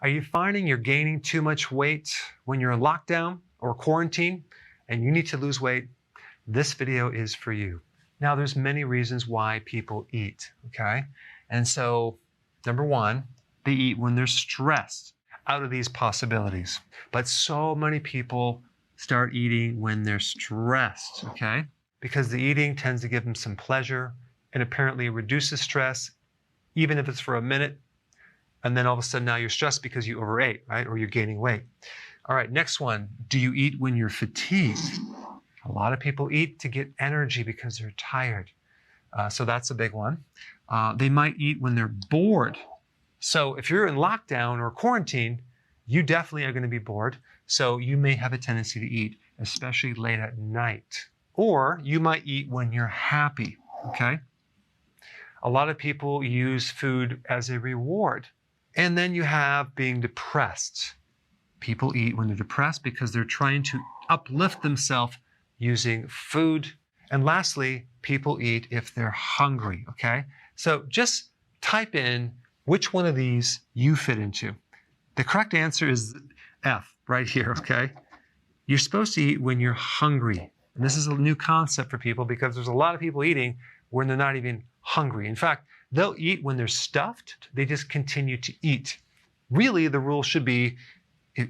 Are you finding you're gaining too much weight when you're in lockdown or quarantine and you need to lose weight? This video is for you. Now, there's many reasons why people eat, okay? And so, number one, they eat when they're stressed out of these possibilities. But so many people start eating when they're stressed, okay? Because the eating tends to give them some pleasure and apparently reduces stress, even if it's for a minute. And then all of a sudden now you're stressed because you overate, right? Or you're gaining weight. All right, next one. Do you eat when you're fatigued? A lot of people eat to get energy because they're tired. So that's a big one. They might eat when they're bored. So if you're in lockdown or quarantine, you definitely are going to be bored. So you may have a tendency to eat, especially late at night. Or you might eat when you're happy, okay? A lot of people use food as a reward. And then you have being depressed. People eat when they're depressed because they're trying to uplift themselves using food. And lastly, people eat if they're hungry, okay? So just type in which one of these you fit into. The correct answer is F, right here, okay? You're supposed to eat when you're hungry. And this is a new concept for people because there's a lot of people eating when they're not even hungry. In fact, they'll eat when they're stuffed. They just continue to eat. Really, the rule should be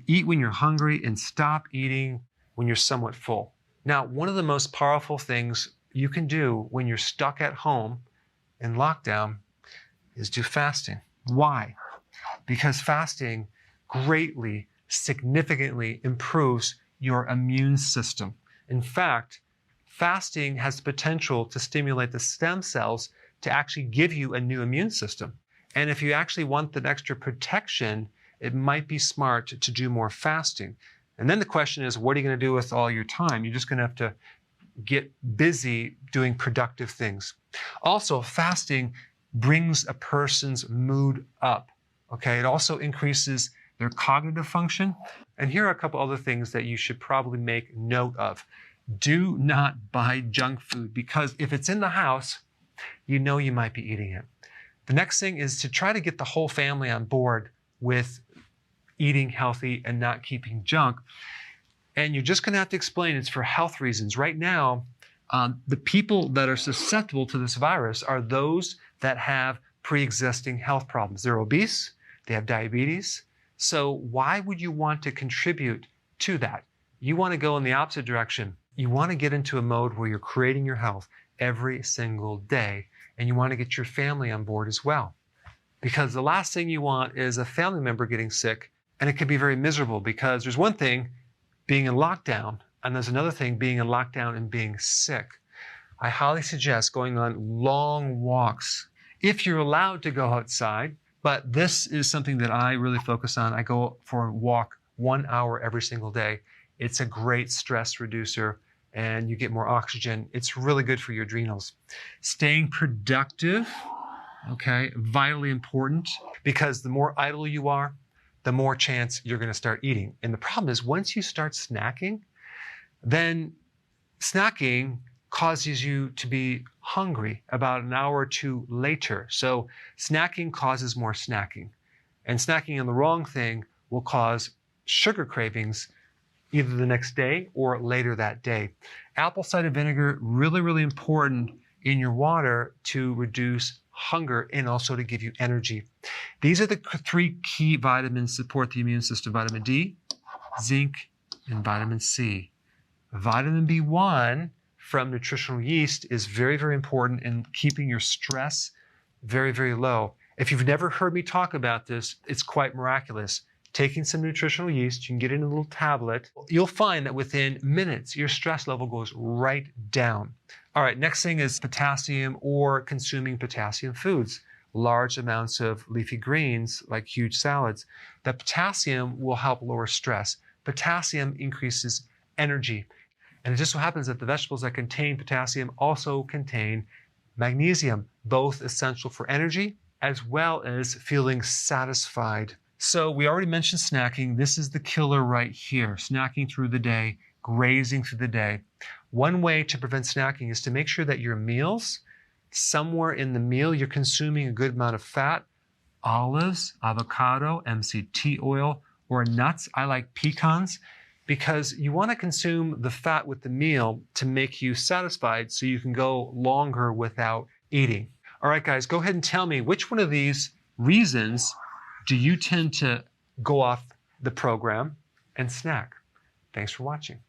eat when you're hungry and stop eating when you're somewhat full. Now, one of the most powerful things you can do when you're stuck at home in lockdown is do fasting. Why? Because fasting greatly, significantly improves your immune system. In fact, fasting has the potential to stimulate the stem cells to actually give you a new immune system. And if you actually want that extra protection, it might be smart to do more fasting. And then the question is, what are you going to do with all your time? You're just going to have to get busy doing productive things. Also, fasting brings a person's mood up, okay? It also increases their cognitive function. And here are a couple other things that you should probably make note of. Do not buy junk food because if it's in the house, you know you might be eating it. The next thing is to try to get the whole family on board with eating healthy and not keeping junk. And you're just going to have to explain it's for health reasons. Right now, the people that are susceptible to this virus are those that have pre-existing health problems. They're obese, they have diabetes. So why would you want to contribute to that? You want to go in the opposite direction. You want to get into a mode where you're creating your health every single day, and you want to get your family on board as well. Because the last thing you want is a family member getting sick, and it can be very miserable because there's one thing being in lockdown, and there's another thing being in lockdown and being sick. I highly suggest going on long walks if you're allowed to go outside, but this is something that I really focus on. I go for a walk 1 hour every single day. It's a great stress reducer and you get more oxygen. It's really good for your adrenals. Staying productive, okay, vitally important because the more idle you are, the more chance you're going to start eating. And the problem is once you start snacking, then snacking causes you to be hungry about an hour or two later. So snacking causes more snacking. And snacking on the wrong thing will cause sugar cravings either the next day or later that day. Apple cider vinegar, really, really important in your water to reduce hunger and also to give you energy. These are the 3 key vitamins that support the immune system: vitamin D, zinc, and vitamin C. Vitamin B1 from nutritional yeast is very, very important in keeping your stress very, very low. If you've never heard me talk about this, it's quite miraculous. Taking some nutritional yeast, you can get it in a little tablet. You'll find that within minutes, your stress level goes right down. All right, next thing is potassium or consuming potassium foods. Large amounts of leafy greens, like huge salads. The potassium will help lower stress. Potassium increases energy. And it just so happens that the vegetables that contain potassium also contain magnesium, both essential for energy as well as feeling satisfied. So we already mentioned snacking. This is the killer right here. Snacking through the day, grazing through the day. One way to prevent snacking is to make sure that your meals, somewhere in the meal, you're consuming a good amount of fat, olives, avocado, MCT oil, or nuts. I like pecans because you want to consume the fat with the meal to make you satisfied so you can go longer without eating. All right, guys, go ahead and tell me which one of these reasons do you tend to go off the program and snack? Thanks for watching.